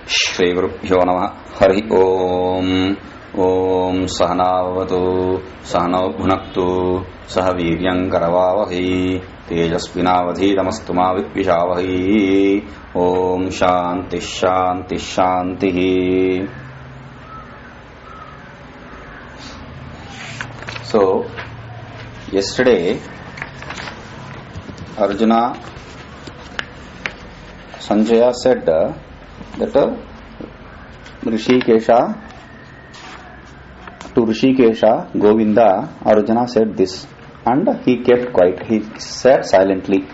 श्री गुरुभ्यो नमः। हरि ओम। ओम सहनावतु सहनौ भुनक्तु सह वीर्यं करवावहै तेजस्विनावधीतमस्तु मा विद्विषावहै। ओम शांति शांति शांति। So yesterday Arjuna Sanjaya said that to Rishikesha Govinda, Arjuna said this, and he kept quiet. He sat silently.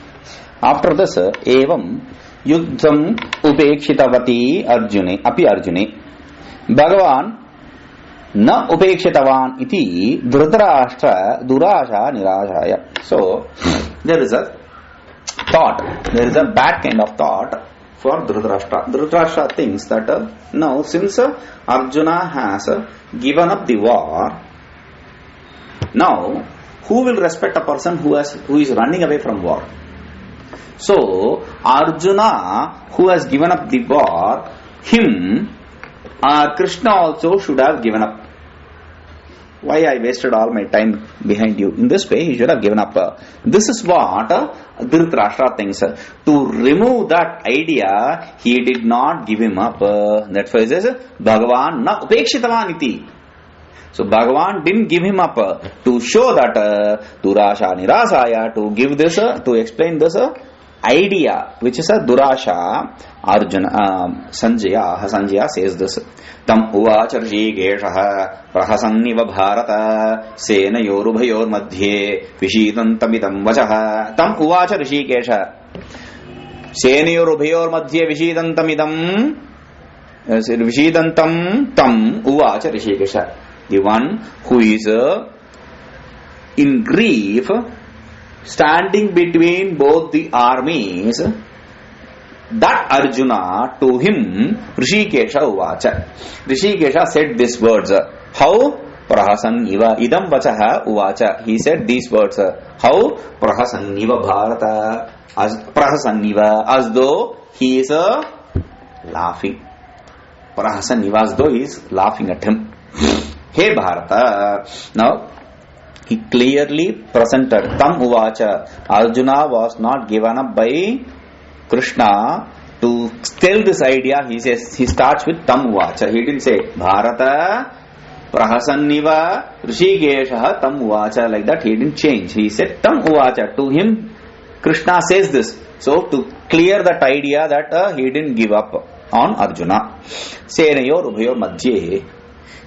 After this, evam yuddham upekshitavati Arjune api Arjune Bhagavan na upekshitavan iti Dhritarashtra durasha nirashaya. So there is a thought, there is a bad kind of thought for Dhritarashtra. Dhritarashtra thinks that now since Arjuna has given up the war, now who will respect a person who is running away from war? So Arjuna, who has given up the war, him Krishna also should have given up. Why I wasted all my time behind you? In this way, he should have given up. This is what Dhritarashtra thinks. To remove that idea, he did not give him up. That's why he says, Bhagavan na upekshitavan iti. So Bhagavan didn't give him up to show that Durasha Nirasaya, to give this, to explain this idea, which is a Durasha. Arjuna, Sanjaya says this. Tam uvacha Rishikeshaha prahasanniva bharata senayorubhayor madhye vishidantamidam vachaha. Tam uvacha Rishikesha senayorubhayor madhye vishidantam tam uvacha Rishikesha. The one who is in grief, standing between both the armies, that Arjuna, to him Rishikesha uvacha. Rishikesha said these words. How? Prahasanniva idam vachaha uvacha. He said these words. How? Prahasanniva bharata. Prahasanniva, as though he is laughing. Prahasanniva, as though he is laughing at him. Hey Bharata. Now he clearly presented Tam uvacha. Arjuna was not given up by Krishna to tell this idea. He says, he starts with Tam uvacha. He didn't say Bharata prahasanniva Rishikesha Tam uvacha, like that. He didn't change. He said Tam uvacha. To him Krishna says this. So to clear that idea that he didn't give up on Arjuna. Senayor ubhayor madhye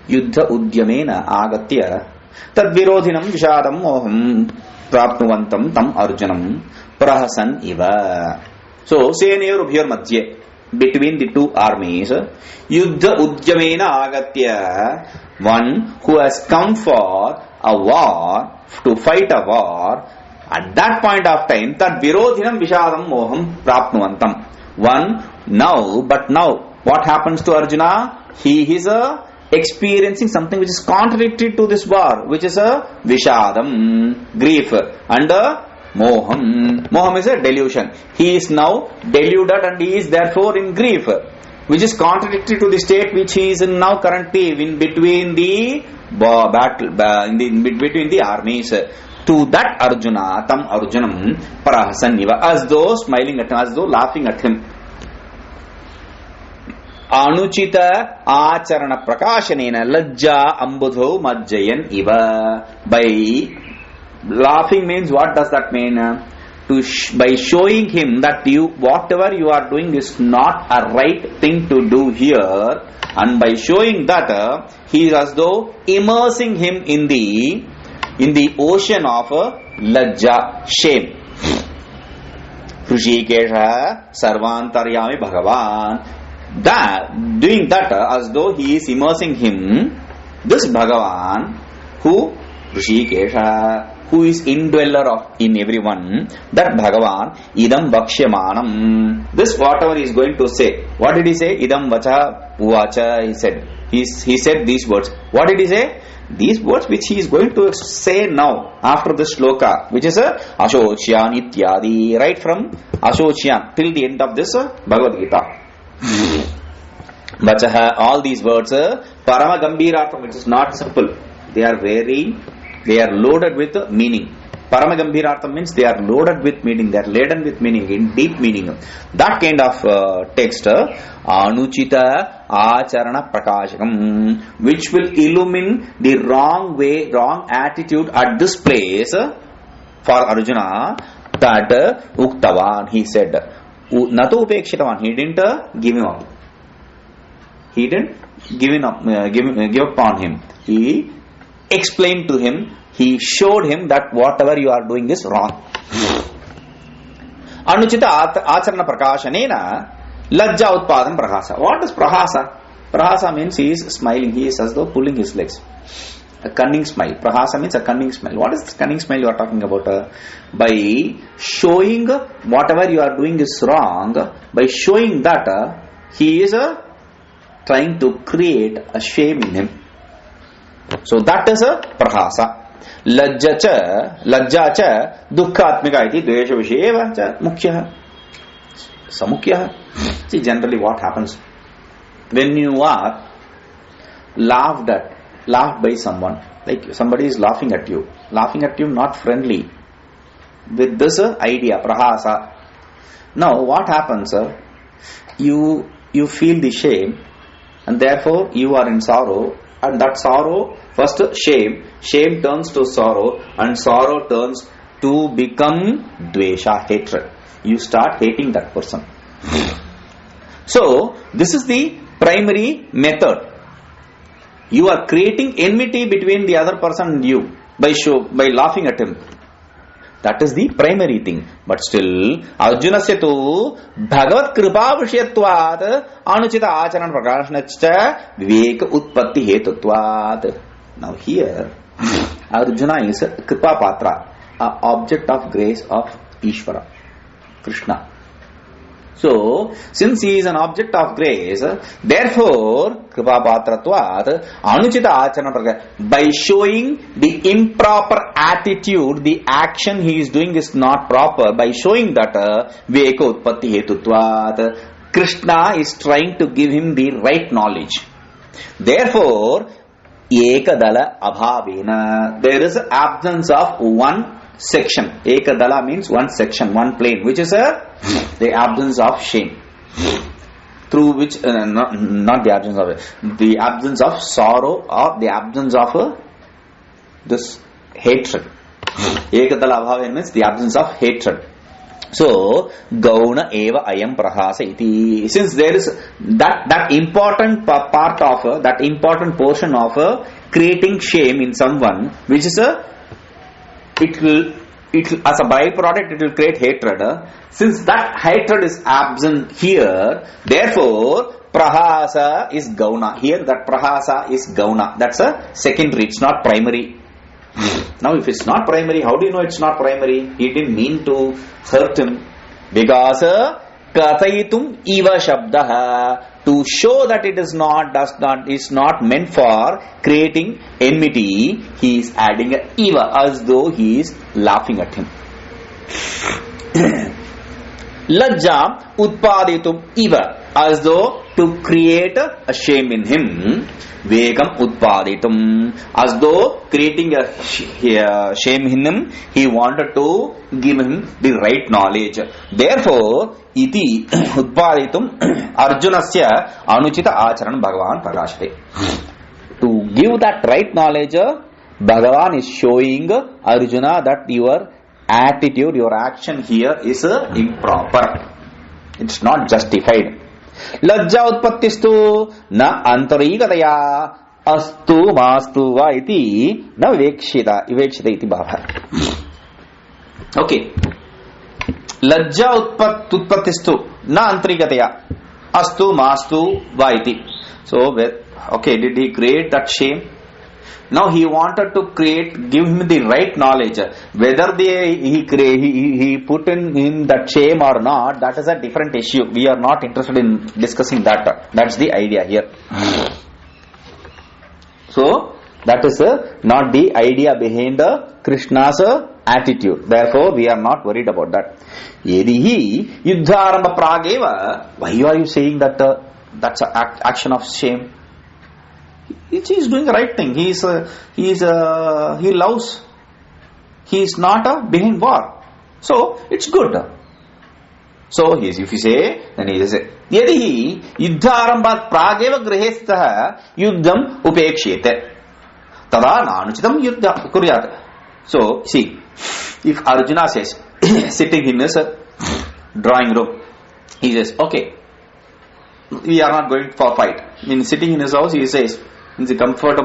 yuddha udyamena agatya tad virodhinam vishadam moham prapnuvantam tam Arjunam prahasan iva. So, Senayor ubhayor madhye, between the two armies, yuddha udyamena agatya, one who has come for a war, to fight a war, at that point of time, tad virodhinam vishadam moham prapnuvantam. One, but now, what happens to Arjuna? He is experiencing something which is contradictory to this war, which is a vishadam, grief, and Moham. Moham is a delusion. He is now deluded and he is therefore in grief, which is contradictory to the state which he is in now currently, in between the battle, in between the armies. To that Arjuna, Tam Arjunam Prahasanniva, as though smiling at him, as though laughing at him. Anuchita Acharana Prakashanena Lajja Ambudho Majjayan Iva. By laughing means, what does that mean? By showing him that whatever you are doing is not a right thing to do here, and by showing that he is as though immersing him in the ocean of lajja, shame. Rishikesha Sarvantaryami Bhagavan. Doing that as though he is immersing him, this Bhagavan, who Rishikesha, who is indweller in everyone, that Bhagavan, idam bhakshamanam. This whatever he is going to say. What did he say? Idam vacha uvacha, he said. He said these words. What did he say? These words which he is going to say now, after this shloka, which is Ashocyan ityadi, right from Ashocyan till the end of this Bhagavad Gita. Vachaha, all these words, Parama Gambhirartham, it is not simple. They are loaded with meaning. Parama Gambhirartham means they are loaded with meaning, they are laden with meaning, in deep meaning. That kind of text, Anuchita Acharana Prakashakam, which will illumine the wrong way, wrong attitude at this place for Arjuna, that Uktavan, he said, Natu Upekshitavan, he didn't give him up. He didn't give up on him. He explained to him, he showed him that whatever you are doing is wrong. Anuchita Acharana Prakashanena Lajja Utpadan Prahasa. What is Prahasa? Prahasa means he is smiling, he is as though pulling his legs. A cunning smile. Prahasa means a cunning smile. What is this cunning smile you are talking about? By showing whatever you are doing is wrong, by showing that he is trying to create a shame in him. So that is a prahasa. Lajja cha dukkhatmika iti dvesha visheva cha mukhya samukhya. See, generally what happens when you are laughed by someone, like somebody is laughing at you not friendly, with this idea prahasa. Now what happens, you feel the shame, and therefore you are in sorrow, and that sorrow, first shame turns to sorrow, and sorrow turns to become dvesha, hatred. You start hating that person. So this is the primary method. You are creating enmity between the other person and you by laughing at him. That is the primary thing. But still, Arjunasya tu Bhagavat Kripa Vishayatvat Anuchita Acharana Prakashanachcha Viveka Utpatti Hetutvat. Now here, Arjuna is Kripa Patra, an object of grace of Ishvara, Krishna. So, since he is an object of grace, therefore, Kripa Patratvat, Anuchita Acharana Prakashanachcha, by showing the improper attitude, the action he is doing is not proper, by showing that Viveka Utpatti Hetutvat, Krishna is trying to give him the right knowledge. Therefore, Ekadala Abhavena, there is absence of one section. Ekadala means one section, one plane, which is the absence of shame, through which not the absence of it, the absence of sorrow, or the absence of this hatred. Ekadala Abhavena means the absence of hatred. So Gauna Eva Ayam Prahasa iti. Since there is that important part of that important portion of creating shame in someone, which is it will as a byproduct it will create hatred. Since that hatred is absent here, therefore Prahasa is Gauna. Here that Prahasa is Gauna. That's a secondary, it's not primary. Now if it's not primary, how do you know it's not primary? He didn't mean to hurt him. Because Kathayitum Iva Shabdaha, to show that it is not meant for creating enmity, he is adding a Iva, as though he is laughing at him. Lajja Utpaditum Iva, as though to create a shame in him. Vegam Utpaditum, as though creating a shame in him, he wanted to give him the right knowledge. Therefore, iti Utpaditum Arjunasya Anuchita Acharan Bhagavan Prakashate. To give that right knowledge, Bhagavan is showing Arjuna that your attitude, your action here is improper. It's not justified. Lajja utpattistu na antarigataya astu mastu va iti na vivekshita iti bhava. Okay. Lajja utpattistu na antarigataya astu mastu va iti. So, okay, did he create that shame? Now he wanted to give him the right knowledge. Whether he put in him that shame or not, that is a different issue. We are not interested in discussing that. That's the idea here. So that is not the idea behind Krishna's attitude. Therefore, we are not worried about that. Yedihi yuddharamba prageva. Why are you saying that That's an action of shame. He is doing the right thing. He loves. He is not behind war. So it's good. So if you say, then he says, यदि युद्धारंभात् प्रागेव गृहे स्थितः युद्धम् उपेक्ष्येते तदा नानुचितं युद्ध कुर्यात्. So see, if Arjuna says, sitting in his drawing room, he says, okay, we are not going for fight. Sitting in his house, he says, in the comfort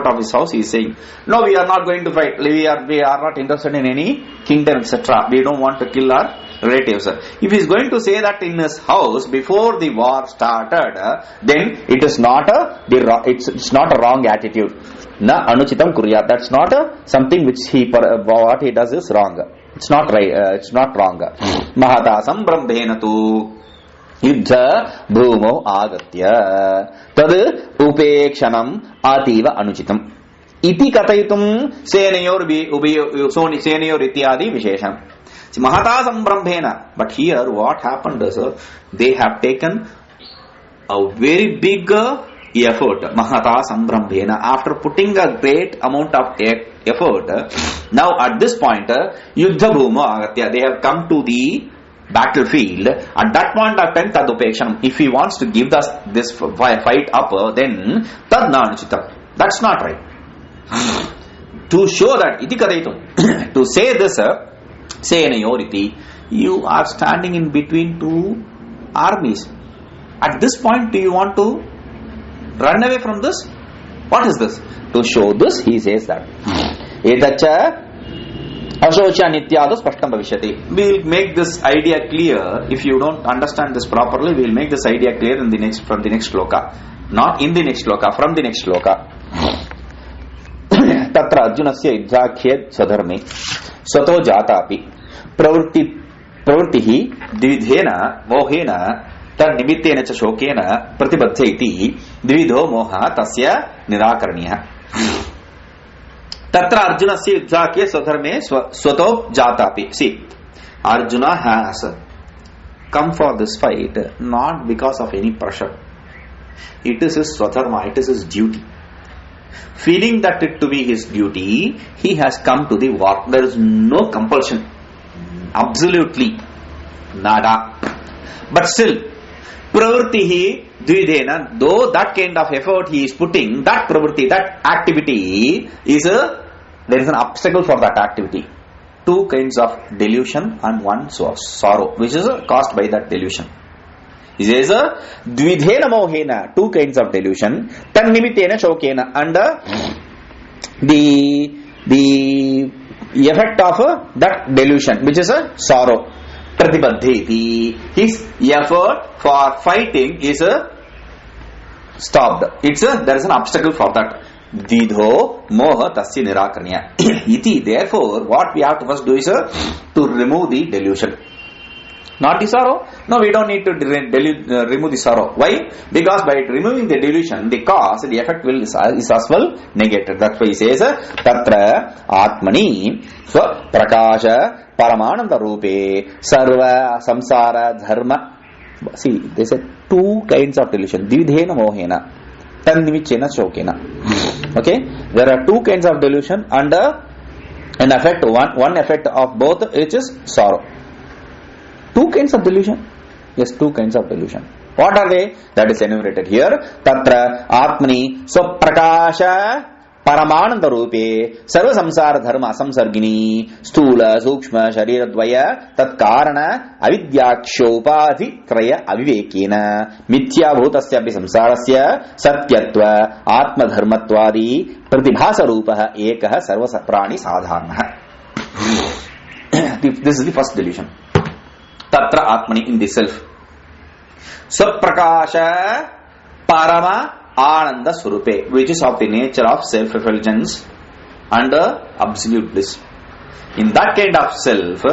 of his house, he is saying, no, we are not going to fight. We are not interested in any kingdom, etc. We don't want to kill our relatives. If he is going to say that in his house before the war started, then it is not it's not a wrong attitude. Na anuchitam kuryat. That's not something which what he does is wrong. It's not right. It's not wrong. Mahata sambrambhena tu युद्ध भूमौ आगत्य तद उपेक्षणम् अतीव अनुचितम् इति कथयितुम् सेनयोर इत्यादि विशेषणम्. महता संब्रह्मेण. But here what happened is they have taken a very big effort. Mahata sambrahmena. After putting a great amount of effort, now at this point yuddha bhuma agatya, they have come to the battlefield. At that point of time, tadupekshanam. If he wants to give this fight up, then tad nanuchitam. That's not right. To show that iti kadaitum, to say this, senayoriti, you are standing in between two armies. At this point, do you want to run away from this? What is this? To show this, he says that. Edacha Ashocha Nityadu Spashtam Bhavishyati. We will make this idea clear. If you don't understand this properly, we will make this idea clear from the next shloka. Not in the next shloka, from the next shloka. Tatra Arjunasya Yuddhakhye Swadharme Swato Jatapi Pravrittihi Dvidhena Mohena Tad Nimittena Cha Shokena Pratibadhyaiti Dvidho Moha Tasya Nirakaraniya. Tatra Arjunasya Yuddhakhye Swadharme Swato Jatapi. See, Arjuna has come for this fight not because of any pressure. It is his swadharma, it is his duty. Feeling that it to be his duty, he has come to the war. There is no compulsion. Absolutely nada. But still, pravrittihi dvidena, though that kind of effort he is putting, that pravritti, that activity there is an obstacle for that activity. Two kinds of delusion and one sorrow, which is caused by that delusion. He says, dvidhena mohena, two kinds of delusion, tan nimittena shokena, and the effect of that delusion, which is a sorrow. Pratibadheti, his effort for fighting is stopped. There is an obstacle for that. Dvidho moha tasya nirakaraniya. Iti, therefore, what we have to first do is to remove the delusion. Not the sorrow. No, we don't need to remove the sorrow. Why? Because by removing the delusion, the cause, the effect is as well negated. That's why he says, Tatra Atmani Swa Prakasha Paramananda Rupe Sarva Samsara Dharma. See, they said two kinds of delusion. Dvidhena Mohena Tannimichena Shokena. Okay? There are two kinds of delusion and an effect, one effect of both, which is sorrow. Two kinds of delusion. Yes, two kinds of delusion. What are they? That is enumerated here. Tatra Atmani Swaprakasha Paramananda Rupe Sarva Samsara Dharma Samsargini Stula Sukshma Sharira Dvaya Tat Karana Avidyakshopadhi Traya Avivekena Mithya Bhutasya Abhi Samsarasya Satyatva Atma Dharmatvadi Pratibhasa Rupaha Ekaha Sarva Prani Sadharanaha. This is the first delusion. Tatra Atmani, in the self. Swaprakasha Parama Ananda Swarupe, which is of the nature of self-effulgence and absolute bliss. In that kind of self,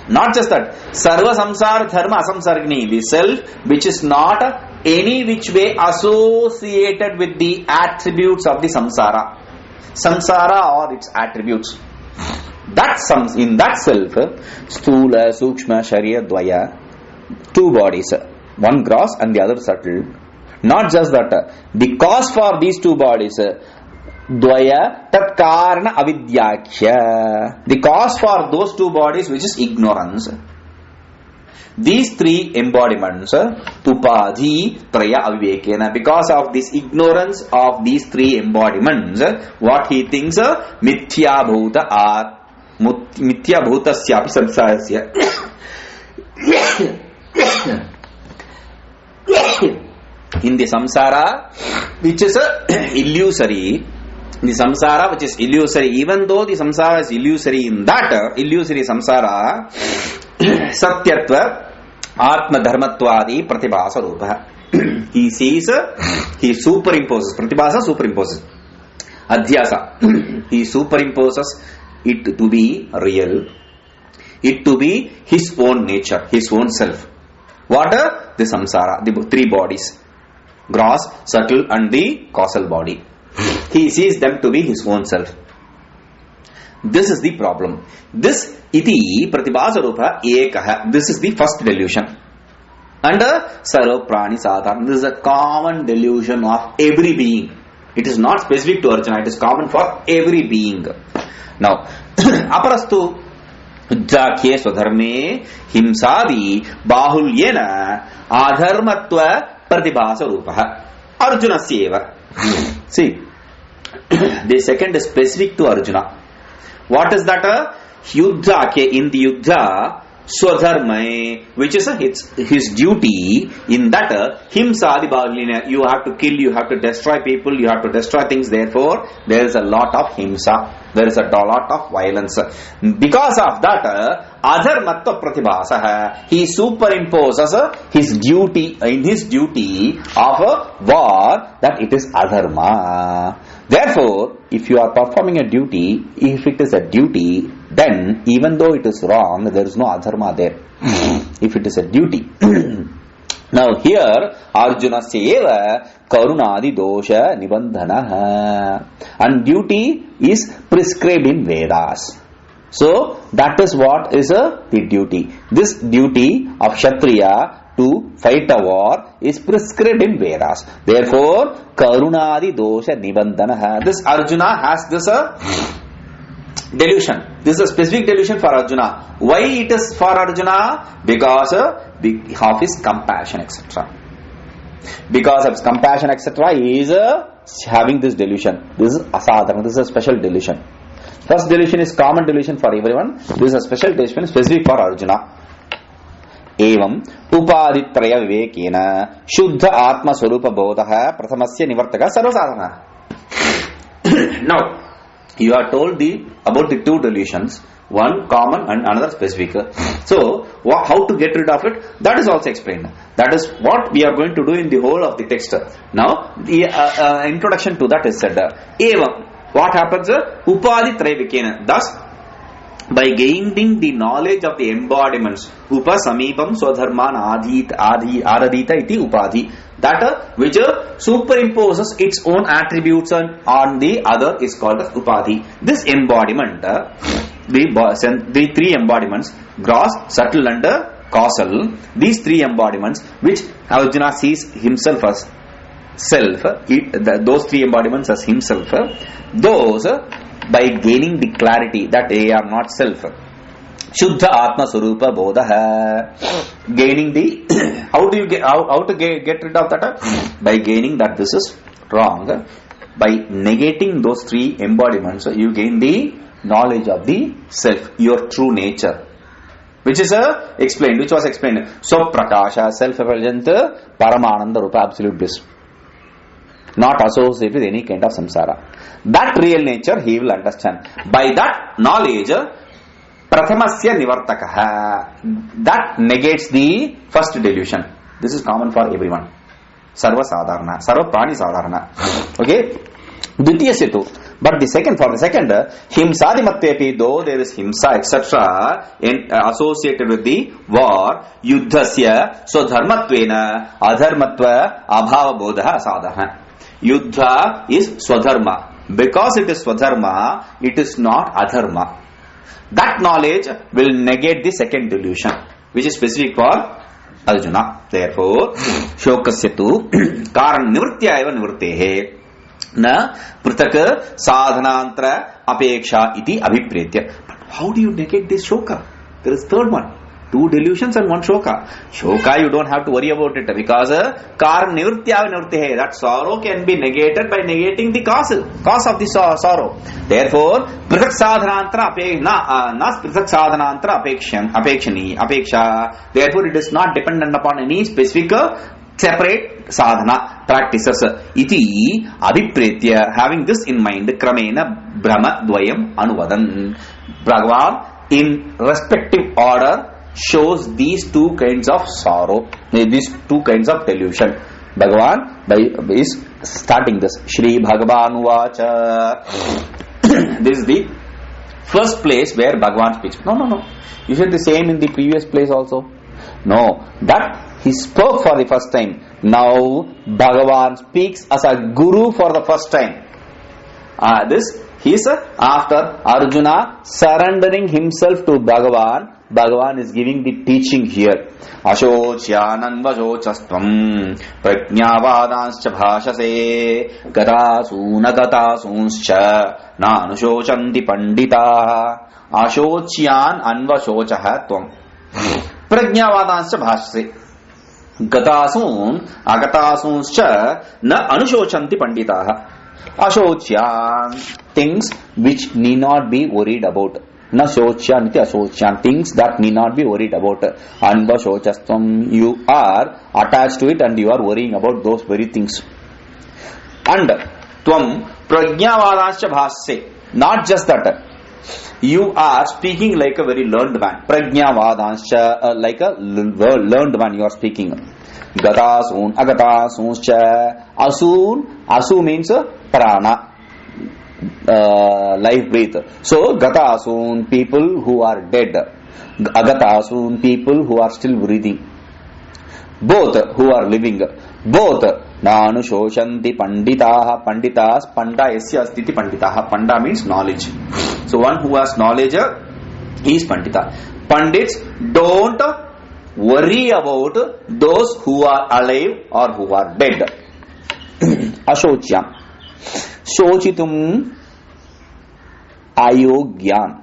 not just that, Sarva Samsara Dharma Asamsargini, the self which is not any which way associated with the attributes of the samsara. Samsara or its attributes. In that self, Stula, Sukshma, Sharira, Dvaya, two bodies. one gross and the other subtle. Not just that, the cause for these two bodies, dvaya tat karana avidyakya. The cause for those two bodies, which is ignorance. These three embodiments, upadhi traya avivekena. Because of this ignorance of these three embodiments, what he thinks, mithya bhutasyapi samsarasya. In the samsara, which is illusory, the samsara which is illusory, even though the samsara is illusory, in that illusory samsara, satyatva atma dharmatvadi pratibhasa rupa. He sees, he superimposes, pratibhasa superimposes, adhyasa, he superimposes it to be real, it to be his own nature, his own self. What are the samsara, the three bodies, gross, subtle and the causal body. He sees them to be his own self. This is the problem. This iti pratibhasa rupa ekaha. This is the first delusion. And sarva prani sadharana. This is a common delusion of every being. It is not specific to Arjuna. It is common for every being. Now, aparastu Jakye swadharme himsadi bahulyena adharmatva pratibhasa rupa. Arjuna seva. See, the second is specific to Arjuna. What is that? Yuddha, in the Yuddha, swadharma, which is his duty. In that, himsadi bahulyena, you have to kill, you have to destroy people, you have to destroy things. Therefore, there is a lot of himsa. There is a lot of violence. Because of that, adharmatva pratibhasa, he superimposes his duty, in his duty of war, that it is adharma. Therefore, if you are performing a duty, if it is a duty, then even though it is wrong, there is no adharma there. If it is a duty. Now here, Arjuna seva karunadi dosha nibandhana. And duty is prescribed in Vedas. So, that is what is the duty. This duty of Kshatriya to fight a war is prescribed in Vedas. Therefore, karunadi dosha nibandhana. This Arjuna has this delusion. This is a specific delusion for Arjuna. Why it is for Arjuna? Because of his compassion, etc. Because of his compassion, etc., he is having this delusion. This is asadharana. This is a special delusion. First delusion is common delusion for everyone. This is a special delusion specific for Arjuna. Evam upaditraya vivekena shuddha atma swarupa bodha prathamasya nivartaka sarvasadhana. Now, you are told about the two delusions, one common and another specific. So, how to get rid of it? That is also explained. That is what we are going to do in the whole of the text. Now, the introduction to that is said. Evam, what happens? Upadi traivikena. Thus, by gaining the knowledge of the embodiments, upa samipam swadharman aradita iti upadhi, that which superimposes its own attributes on the other is called as upadhi. This embodiment, the three embodiments, gross, subtle and causal, these three embodiments which Arjuna sees himself as self, those three embodiments as himself, those by gaining the clarity that they are not self. Shuddha Atma Swarupa Bodha. Gaining the how to get rid of that? By gaining that this is wrong. By negating those three embodiments, you gain the knowledge of the self, your true nature. Which is explained, which was explained. So Prakasha, self-effulgent, Paramananda Rupa, absolute bliss. Not associated with any kind of samsara. That real nature he will understand. By that knowledge, prathamasya nivartakaha, that negates the first delusion. This is common for everyone. Sarva sadharana, sarva prani sadharana. Okay? Dvitiya tu. But the second, for the second, himsadimatvepi, though there is himsa, etc., associated with the war, yuddhasya, so dharmatvena, adharmatva, abhava bodha sadhana. Yuddha is swadharma. Because it is swadharma, it is not adharma. That knowledge will negate the second delusion, which is specific for Arjuna. Therefore, shokasya tu karan nivrtya eva nivrittehe na pritaka sadhanantra apeksha iti abhipretya. But how do you negate this shoka? There is third one. 2 delusions and 1 shoka. Shoka, you don't have to worry about it because karan nivritya nivrittehe, that sorrow can be negated by negating the cause of the sorrow. Therefore, prithak sadhanantra prithak sadhanantra apeksha. Therefore, it is not dependent upon any specific separate sadhana practices. Iti abhipretya, having this in mind, kramena brahma dvayam anuvadan. Bhagavan in respective order shows these 2 kinds of sorrow, these 2 kinds of delusion. Bhagavan is starting this. Shri Bhagavan Vacha. This is the first place where Bhagavan speaks. No. You said the same in the previous place also. No, that he spoke for the first time. Now Bhagavan speaks as a guru for the first time. This is after Arjuna surrendering himself to Bhagavan. Bhagavan is giving the teaching here. Ashochyananvashocastvam prajnavadanscha bhashase gatasuna nanushocanti panditaha. Ashochyan anvashochaha tvam prajnavadanscha bhashase gatasun agatasuncha na anushocanti panditaha. Ashochyan, things which need not be worried about. Na shochyan iti ashochyan, things that need not be worried about. Anvashochastvam, you are attached to it and you are worrying about those very things. And tvam prajnavadanscha bhasase, not just that, you are speaking like a very learned man. Prajnavadanscha, like a learned man you are speaking. Gatasun agatasuncha, asu means prana, life breath. So gatasun, people who are dead. Agatasun, people who are still breathing. Both who are living. Both nanu shoshanti panditaha. Panditas, panda esya astiti panditaha. Panda means knowledge. So one who has knowledge is pandita. Pandits don't worry about those who are alive or who are dead. Ashochya. Shochitum ayogyan.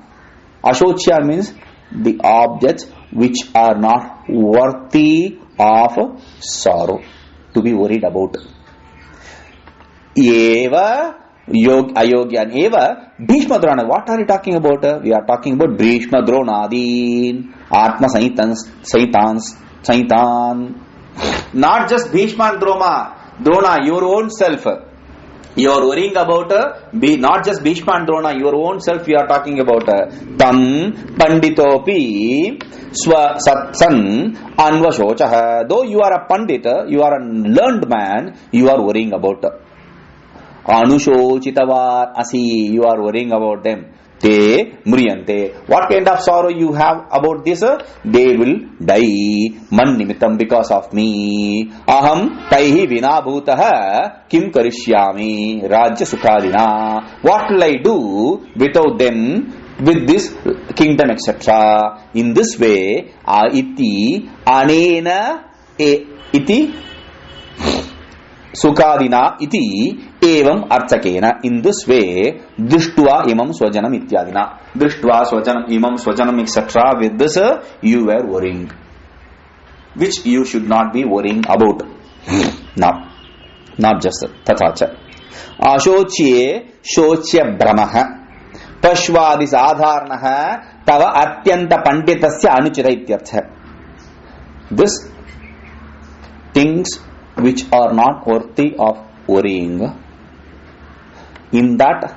Ashochya means the objects which are not worthy of sorrow to be worried about. Eva ayogyan eva Bhishma Drona. What are you talking about? We are talking about Bhishma Dronadin Atma Saitan. Not just Bhishma and Drona, your own self. You are worrying about not just Bhishma and Drona, your own self you are talking about. Tam panditopi swa satsan anvashochaha. Though you are a pandit, you are a learned man, you are worrying about. Anushochitavar asi, you are worrying about them. Te mriyante. What kind of sorrow you have about this? They will die man nimittam because of me. Aham taihi vina bhutaha kim karishyami rajya sukhadina. What will I do without them, with this kingdom, etc. In this way, iti anena iti sukadina iti evam archakena. In this way, drishtva imam swajanam ityadina. Drishtva swajanam imam swajanam etc. With this you were worrying, which you should not be worrying about. Now, not just tathacha ashochye shochya brahmaha pashvadi sadharanaha tava atyanta panditasya anuchita ityartha. This things which are not worthy of worrying, in that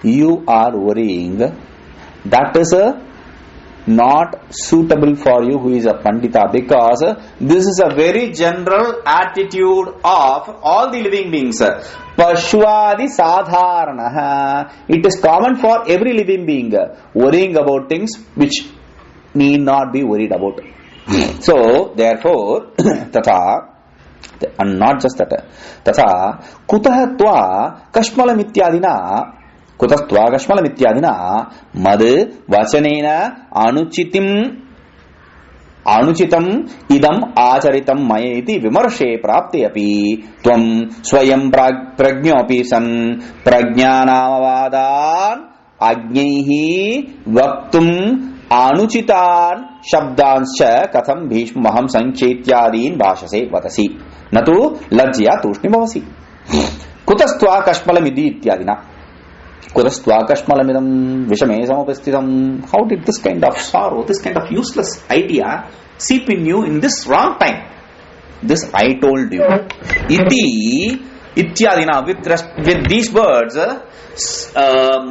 you are worrying, that is not suitable for you who is a pandita, because this is a very general attitude of all the living beings. Pashvadi sadharanaha, it is common for every living being, worrying about things which need not be worried about. So therefore tatha, and not just that, tatha kutah tva kashmalam ityadina, kutastva kashmalam ityadina mad vachanena anuchitim अनुचितम इदम आचरितम मयेति विमर्शे प्राप्ते अपि त्वं स्वयं प्रज्ञोऽपि सन् प्रज्ञानामवादान् अज्ञैः वक्तुम् अनुचितान् शब्दांश्च कथं भीष्महं संचेत्यादीन् भाषसे वदसि न तु लज्जया तूष्णीं भवसि कुतस्त्वा कश्मलमिति इत्यादिना कुतस्त्वाकश्मलमिदं विषमे समुपस्थितं. How did this kind of sorrow, this kind of useless idea seep in you in this wrong time? This I told you. Iti ityadina, with these words,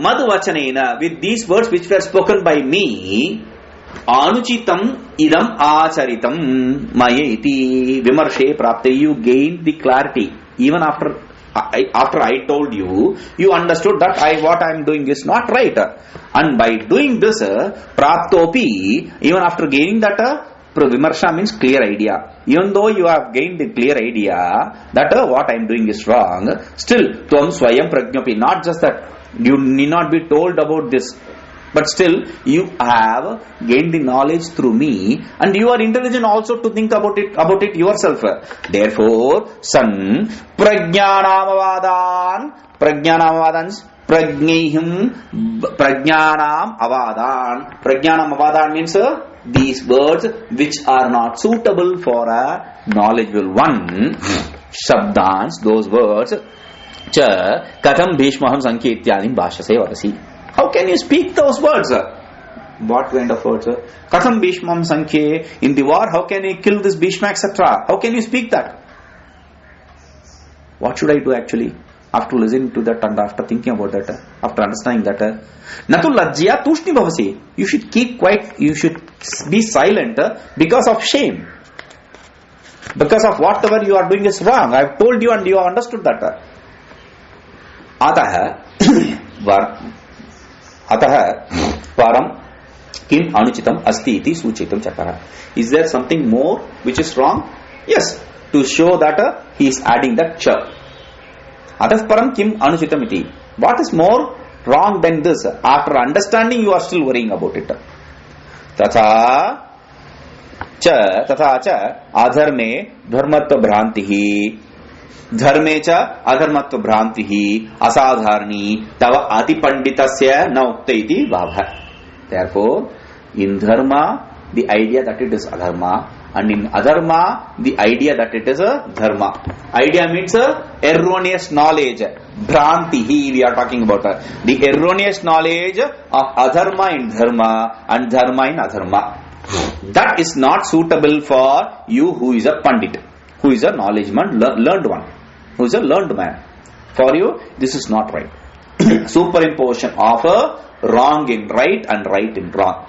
madhuvachanena, with these words which were spoken by me, anuchitam idam acharitam maya iti vimarshe prapte, you gained the clarity. Even after I told you, you understood that what I am doing is not right. And by doing this, praptopi, even after gaining that, vimarsha means clear idea. Even though you have gained the clear idea that what I am doing is wrong, still, tvam swayam prajnopi, not just that, you need not be told about this, but still you have gained the knowledge through me, and you are intelligent also to think about it yourself. Therefore, san prajnanam avadans prajnihim prajnanam avadan means these words which are not suitable for a knowledgeable one. Shabdans, those words, cha katham bhishmaham sanketyanim bhashase vadasi. How can you speak those words? What kind of words? Katham bhishmam sankhe, in the war, how can you kill this Bhishma, etc.? How can you speak that? What should I do actually? After listening to that and after thinking about that, after understanding that, natu lajjya tushni bhavasi. You should keep quiet, you should be silent because of shame. Because of whatever you are doing is wrong. I have told you and you have understood that. Ataha param kim anuchitam asti iti suchitam chakara. Is there something more which is wrong? Yes, to show that he is adding that cha. Atah param kim anuchitam iti. What is more wrong than this? After understanding, you are still worrying about it. Tatha cha adharme dharmatva bhrantihi. Dharme cha adharmatva bhrantihi asadharani tava atipanditasya na ukta iti bhavah. Therefore, in dharma, the idea that it is adharma, and in adharma, the idea that it is a dharma. Idea means erroneous knowledge. Bhrantihi, we are talking about the erroneous knowledge of adharma in dharma and dharma in adharma. That is not suitable for you who is a pandit, who is a knowledgeman, learned one, who is a learned man. For you, this is not right. Superimposition of a wrong in right and right in wrong.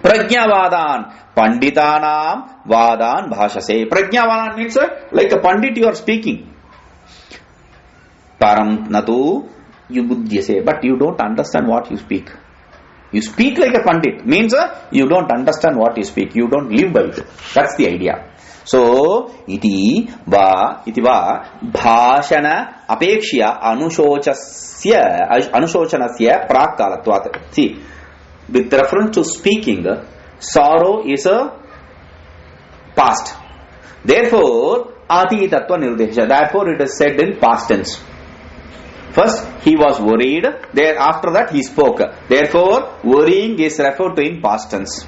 Prajnavadan, panditanam vadan bhashase. Prajnavadan means like a pandit you are speaking. Param natu you buddhyase, but you don't understand what you speak. You speak like a pandit means you don't understand what you speak. You don't live by it. That's the idea. So, iti va bhashana apekshya anushocanasya prakkalatvat. See, with reference to speaking, sorrow is a past. Therefore, ati tattva nirdesha. Therefore, it is said in past tense. First, he was worried. After that, he spoke. Therefore, worrying is referred to in past tense.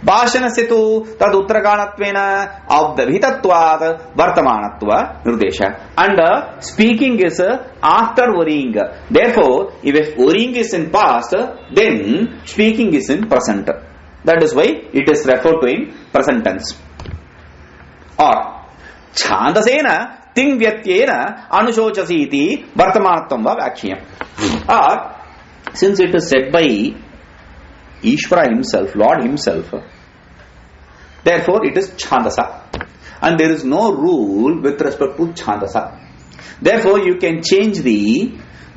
Bhashanasya tu tad uttaraganattvena avdavhitatvad vartamanatva nirdesha. And speaking is after worrying. Therefore, if worrying is in past, then speaking is in present. That is why it is referred to in present tense. Or chandasena ting vyatyena anushocasi iti vartamanatvam va vakhyam. Or since it is said by Ishvara himself, Lord himself, therefore it is chandasa. And there is no rule with respect to chandasa. Therefore you can change the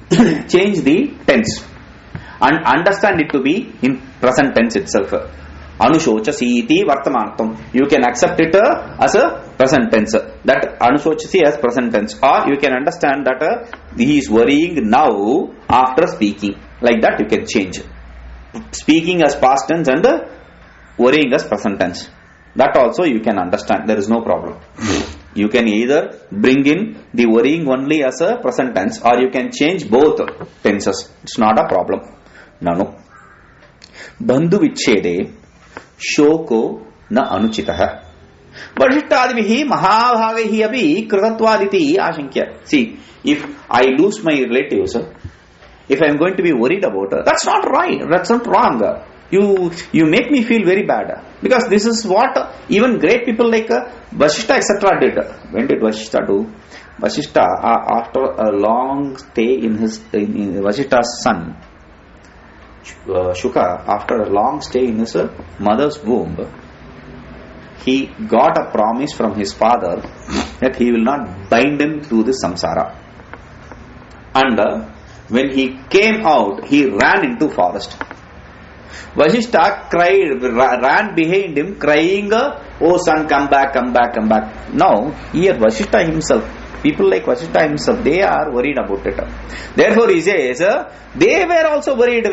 tense and understand it to be in present tense itself. Anushochasi iti vartamanatvam. You can accept it as a present tense. That anushochasi as present tense. Or you can understand that he is worrying now after speaking. Like that you can change. Speaking as past tense and worrying as present tense. That also you can understand. There is no problem. You can either bring in the worrying only as a present tense, or you can change both tenses. It's not a problem. Nanu. Bandhu vichede shoko na anuchitaha. Vashishtadivihi mahabhavehi abhi kritatvaditi ashankya. See, if I lose my relatives, if I am going to be worried about her, that's not right. That's not wrong. You make me feel very bad, because this is what even great people like Vasishta etc. did. When did Vasishta do? Vasishta, after a long stay in Vasishta's son Shuka, after a long stay in his mother's womb, he got a promise from his father that he will not bind him through the samsara. And when he came out, he ran into forest. Vasishta cried, ran behind him, crying, "Oh son, come back, come back, come back." Now, here Vasishta himself, people like Vasishta himself, they are worried about it. Therefore, he says, they were also worried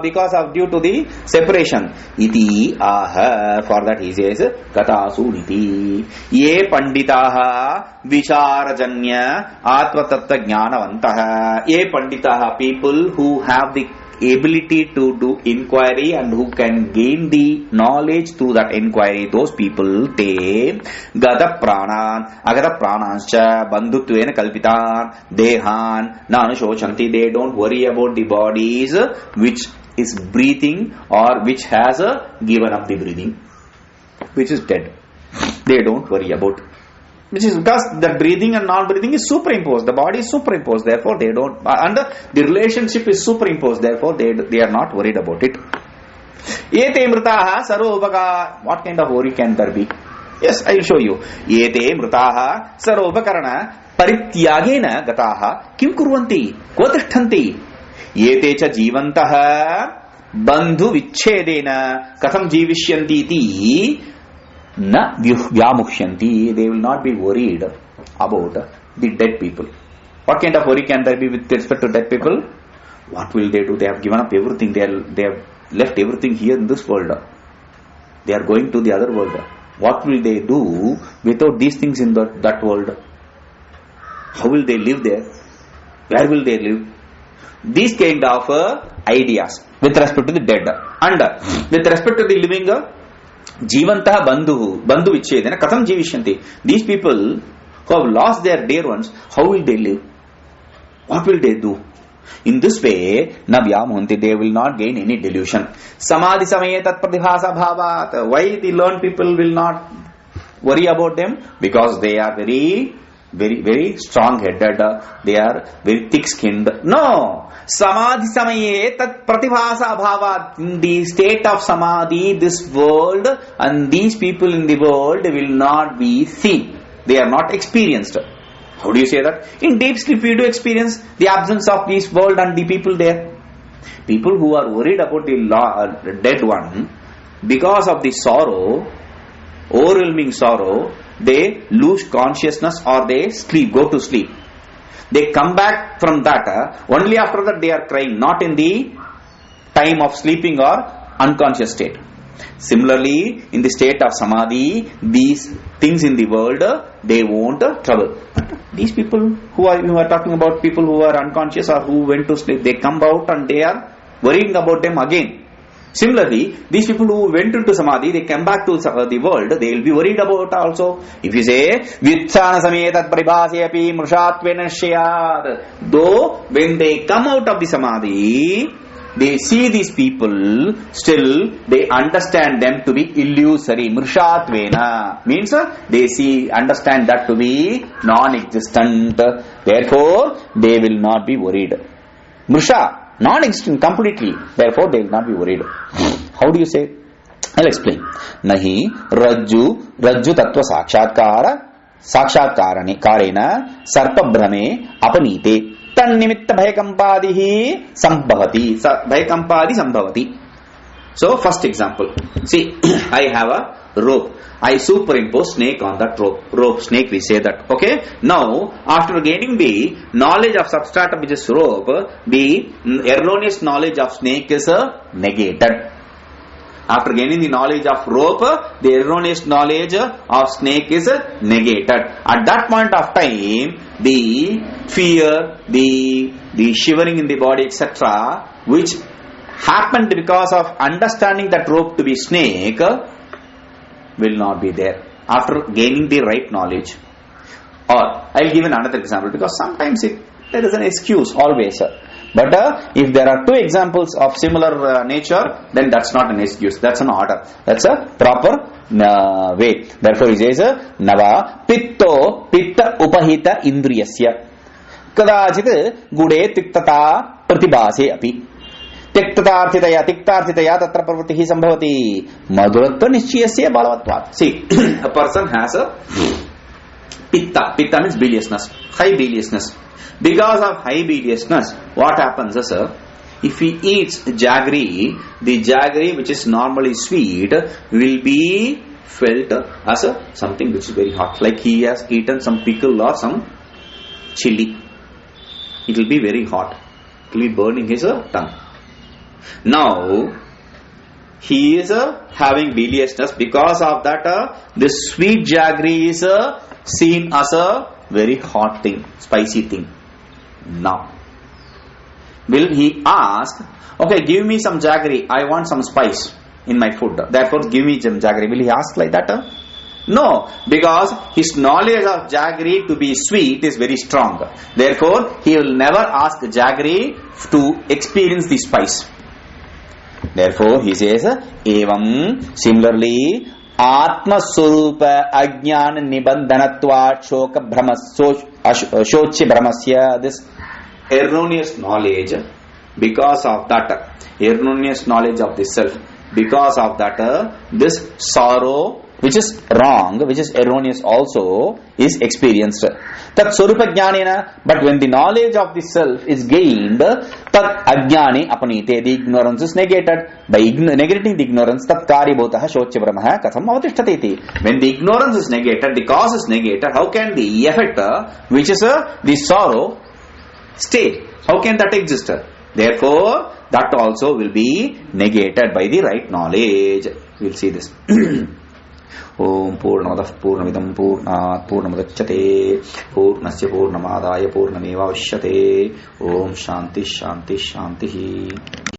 because of due to the separation. Iti aha, for that he says, Katasu niti. Ye panditaha vicharajanya atva tattva jnanavantaha. Ye panditaha, people who have the ability to do inquiry and who can gain the knowledge through that inquiry, those people, te gata pranan agata prananscha bandhutvena kalpitan dehan na anushocanti. They don't worry about the bodies which is breathing or which has given up the breathing, which is dead. They don't worry about, which is because the breathing and non-breathing is superimposed. The body is superimposed. Therefore, they don't. And the relationship is superimposed. Therefore, they are not worried about it. Ete mritaha sarvopaka. What kind of worry can there be? Yes, I will show you. Ete mritaha sarvopakarana parityagena gataha kim kurvanti kvotishtanti. Ete cha jivantaha bandhu vichedena katham jivishyanti iti. Na vyamukhyanti. They will not be worried about the dead people. What kind of worry can there be with respect to dead people? What will they do? They have given up everything. They have left everything here in this world. They are going to the other world. What will they do without these things in that world? How will they live there? Where will they live? These kind of ideas with respect to the dead. And with respect to the living, Jivantah bandhu vichedena katham jivishyanti. These people who have lost their dear ones, how will they live? What will they do? In this way, na vyamuhanti, they will not gain any delusion. Samadhi samaye tat pradibhasa bhavat. Why the learned people will not worry about them? Because they are very, very, very strong-headed. They are very thick-skinned. No! Samadhi samaye tat pratibhasa bhavat. In the state of samadhi, this world and these people in the world will not be seen. They are not experienced. How do you say that? In deep sleep, we do experience the absence of this world and the people there. People who are worried about the dead one, because of the sorrow, overwhelming sorrow, they lose consciousness or they go to sleep. They come back from that. Only after that they are crying, not in the time of sleeping or unconscious state. Similarly, in the state of samadhi, these things in the world, they won't trouble. These people who are talking about, people who are unconscious or who went to sleep, they come out and they are worrying about them again. Similarly, these people who went into samadhi, they come back to the world, they will be worried about also. If you say, Vitsana sametat paribhasyapi mrshatvena shyad. Though, when they come out of the samadhi, they see these people, still they understand them to be illusory. Mrshatvena means they understand that to be non-existent. Therefore, they will not be worried. Mrsha, non-existent completely. Therefore, they will not be worried. How do you say? I'll explain. Nahi rajju tattva sakshatkarena sarpa brahme apanite. Tannimitta bhayakampadihi sambhavati. Bhayakampadi sambhavati. So, first example. See, I have a rope. I superimpose snake on that rope. Snake, we say that. Okay. Now, after gaining the knowledge of substratum which is rope, the erroneous knowledge of snake is negated. After gaining the knowledge of rope, the erroneous knowledge of snake is negated. At that point of time, the fear, the shivering in the body, etc., which happened because of understanding that rope to be snake, will not be there after gaining the right knowledge. Or I will give another example, because sometimes there is an excuse always. But if there are two examples of similar nature, then that's not an excuse. That's an order. That's a proper way. Therefore, he says, Nava pitto pitta upahita indriyasya kadachit gude tiktata pratibhase api. Tiktatarthitaya tatra pravritti sambhavati madhuratva nischayasya balavatvat. See, a person has a pitta. Pitta means biliousness, high biliousness. Because of high biliousness, what happens is, if he eats jaggery, the jaggery which is normally sweet will be felt as something which is very hot. Like he has eaten some pickle or some chili. It will be very hot. It will be burning his tongue. Now, he is having biliousness. Because of that, this sweet jaggery is seen as a very hot thing, spicy thing. Now, will he ask, okay, give me some jaggery, I want some spice in my food, therefore give me some jaggery? Will he ask like that? No, because his knowledge of jaggery to be sweet is very strong. Therefore, he will never ask jaggery to experience the spice. Therefore, he says, evam, similarly, Atma Swarupa Ajnana Nibandhanatva Shoka Brahmas Shochi Brahmasya, this erroneous knowledge, because of that erroneous knowledge of the self, because of that this sorrow which is wrong, which is erroneous also, is experienced. Tat Swarupa Jnanena, but when the knowledge of the self is gained, tat ajnani apanite, the ignorance is negated. By negating the ignorance, tat karibhotaha shochya brahmaha katham avatishtati. When the ignorance is negated, the cause is negated, how can the effect, which is the sorrow, stay? How can that exist? Therefore, that also will be negated by the right knowledge. We will see this. Om Purnamadah Purnamidam Purnat Purnamadachyate Purnasya Purnamadaya Purnameva Vashyate. Om Shanti Shanti Shanti.